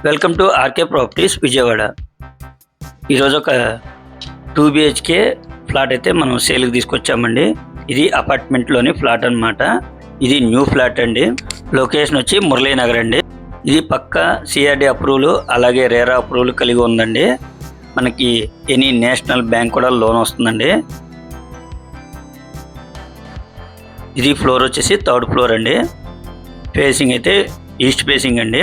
Welcome to RK properties Vijayawada. ఈరోజు ఒక 2 BHK flat అయితే మనం సేల్కి తీసుకొచ్చామండి. ఇది అపార్ట్మెంట్లోని ఫ్లాట్ అన్నమాట. ఇది న్యూ ఫ్లాట్ అండి. లొకేషన్ వచ్చి మురళీనగర్ అండి. ఇది పక్క CRD అప్రూవల్ అలాగే రేరా అప్రూవల్ కలిగి ఉందండి. మనకి ఎనీ నేషనల్ బ్యాంక్ కూడా లోన్ వస్తుందండి. ఇది ఫ్లోర్ వచ్చేసి 3rd ఫ్లోర్ అండి. ఫేసింగ్ అయితే ఈస్ట్ ఫేసింగ్ అండి.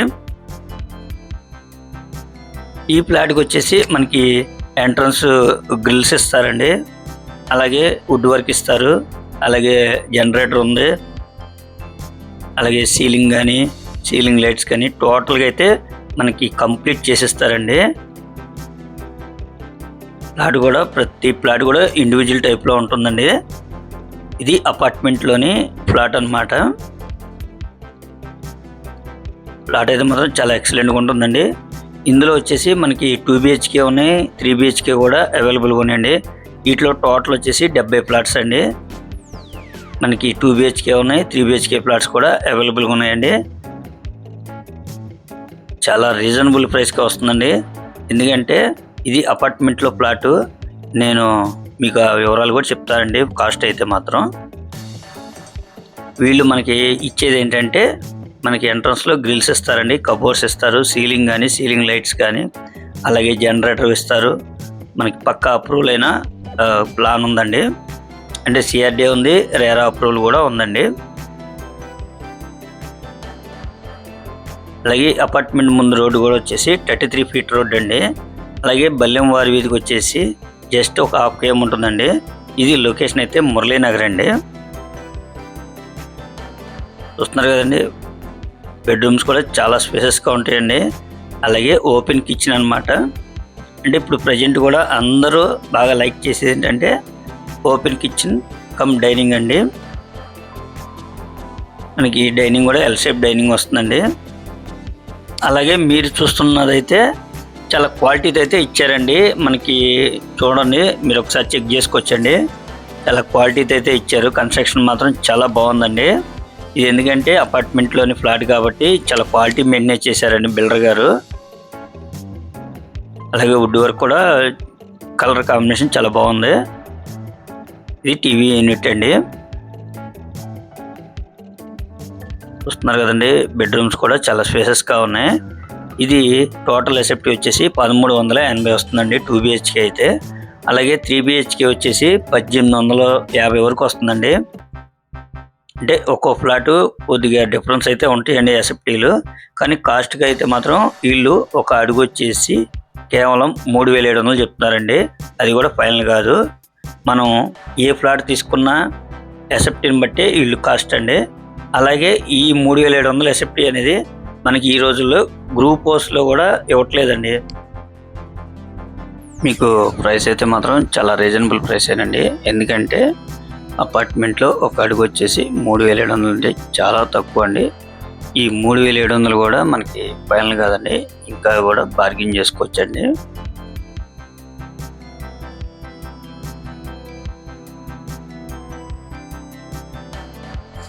ఈ ఫ్లాట్కి వచ్చేసి మనకి ఎంట్రన్స్ గ్రిల్స్ ఇస్తారండి, అలాగే వుడ్ వర్క్ ఇస్తారు, అలాగే జనరేటర్ ఉంది, అలాగే సీలింగ్ లైట్స్ కానీ టోటల్గా అయితే మనకి కంప్లీట్ చేసిస్తారండి. ప్రతి ఫ్లాట్ కూడా ఇండివిజువల్ టైప్లో ఉంటుందండి. ఇది అపార్ట్మెంట్లోని ఫ్లాట్ అన్నమాట. ఫ్లాట్ అయితే మాత్రం చాలా ఎక్సలెంట్గా ఉంటుందండి. ఇందులో వచ్చేసి మనకి 2 BHK ఉన్నాయి, 3 BHK కూడా అవైలబుల్గా ఉన్నాయండి. వీటిలో టోటల్ వచ్చేసి 70 ఫ్లాట్స్ అండి. మనకి 2 BHK ఉన్నాయి, 3 BHK ఫ్లాట్స్ కూడా అవైలబుల్గా ఉన్నాయండి. చాలా రీజనబుల్ ప్రైస్కి వస్తుందండి. ఎందుకంటే ఇది అపార్ట్మెంట్లో ఫ్లాటు. నేను మీకు ఆ వివరాలు కూడా చెప్తానండి. కాస్ట్ అయితే మాత్రం వీళ్ళు మనకి ఇచ్చేది ఏంటంటే మనకి ఎంట్రన్స్లో గ్రిల్స్ ఇస్తారండి, కబోర్డ్స్ ఇస్తారు, సీలింగ్ లైట్స్ కానీ అలాగే జనరేటర్ ఇస్తారు. మనకి పక్కా అప్రూవల్ అయిన ప్లాన్ ఉందండి. అంటే CRD ఉంది, రేరా అప్రూవల్ కూడా ఉందండి. అలాగే అపార్ట్మెంట్ ముందు రోడ్డు కూడా వచ్చేసి 33 ఫీట్ రోడ్ అండి. అలాగే బల్లెంవారి వీధికి వచ్చేసి జస్ట్ ఒక 1/2 km ఉంటుందండి. ఇది లొకేషన్ అయితే మురళీనగర్ అండి. చూస్తున్నారు కదండి, బెడ్రూమ్స్ కూడా చాలా స్పేసెస్గా ఉంటాయండి. అలాగే ఓపెన్ కిచెన్ అన్నమాట. అంటే ఇప్పుడు ప్రజెంట్ కూడా అందరూ బాగా లైక్ చేసేది ఏంటంటే ఓపెన్ కిచెన్ కమ్ డైనింగ్ అండి. మనకి డైనింగ్ కూడా L షేప్ డైనింగ్ వస్తుందండి. అలాగే మీరు చూస్తున్నదైతే చాలా క్వాలిటీతో అయితే ఇచ్చారండి. మనకి చూడండి, మీరు ఒకసారి చెక్ చేసుకోవచ్చండి. చాలా క్వాలిటీతో అయితే ఇచ్చారు. కన్స్ట్రక్షన్ మాత్రం చాలా బాగుందండి. ఇది ఎందుకంటే అపార్ట్మెంట్లోని ఫ్లాట్ కాబట్టి చాలా క్వాలిటీ మెయింటైన్ చేశారండి బిల్డర్ గారు. అలాగే వుడ్ వర్క్ కూడా కలర్ కాంబినేషన్ చాలా బాగుంది. ఇది టీవీ యూనిట్ అండి. చూస్తున్నారు కదండి, బెడ్రూమ్స్ కూడా చాలా స్పేసెస్గా ఉన్నాయి. ఇది టోటల్ ఎసెప్టీ వచ్చేసి 1380 వస్తుందండి 2 BHK అయితే. అలాగే 3 BHK వచ్చేసి 1850 వరకు వస్తుందండి. అంటే ఒక్కో ఫ్లాటు కొద్దిగా డిఫరెన్స్ అయితే ఉంటాయండి ఎసెప్టీలు. కానీ కాస్ట్గా అయితే మాత్రం వీళ్ళు ఒక అడుగు వచ్చేసి కేవలం 3700 చెప్తున్నారండి. అది కూడా ఫైనల్ కాదు. మనం ఏ ఫ్లాట్ తీసుకున్నా ఎసెప్టీని బట్టి వీళ్ళు కాస్ట్ అండి. అలాగే ఈ 3700 ఎసెప్టీ అనేది మనకి ఈ రోజుల్లో గ్రూప్ హౌస్లో కూడా ఇవ్వట్లేదండి. మీకు ప్రైస్ అయితే మాత్రం చాలా రీజనబుల్ ప్రైసేనండి. ఎందుకంటే అపార్ట్మెంట్లో ఒక అడుగు వచ్చేసి 3700 అంటే చాలా తక్కువ అండి. ఈ 3700 కూడా మనకి ఫైనల్ కాదండి, ఇంకా కూడా బార్గెన్ చేసుకోవచ్చండి.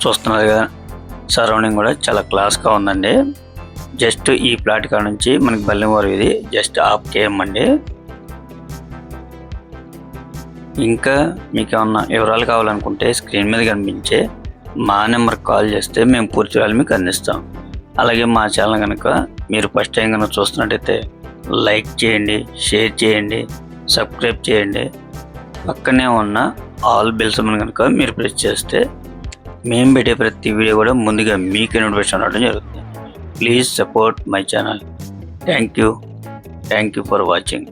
చూస్తున్నారు కదా, సరౌండింగ్ కూడా చాలా క్లాస్గా ఉందండి. జస్ట్ ఈ ఫ్లాట్ కాడ నుంచి మనకి బల్లెంవారి వీధి జస్ట్ 1/2 km అండి. ఇంకా మీకు ఏమన్నా వివరాలు కావాలనుకుంటే స్క్రీన్ మీద కనిపించే మా నెంబర్కి కాల్ చేస్తే మేము పూర్తి వివరాలు మీకు అందిస్తాం. అలాగే మా ఛానల్ కనుక మీరు ఫస్ట్ టైం కనుక చూస్తున్నట్టయితే లైక్ చేయండి, షేర్ చేయండి, సబ్స్క్రైబ్ చేయండి. పక్కనే ఉన్న ఆల్ బెల్స్ కనుక మీరు ప్రెస్ చేస్తే మేము పెట్టే ప్రతి వీడియో కూడా ముందుగా మీకు నోటిఫికేషన్ రావడం జరుగుతుంది. Please support my channel. Thank you for watching.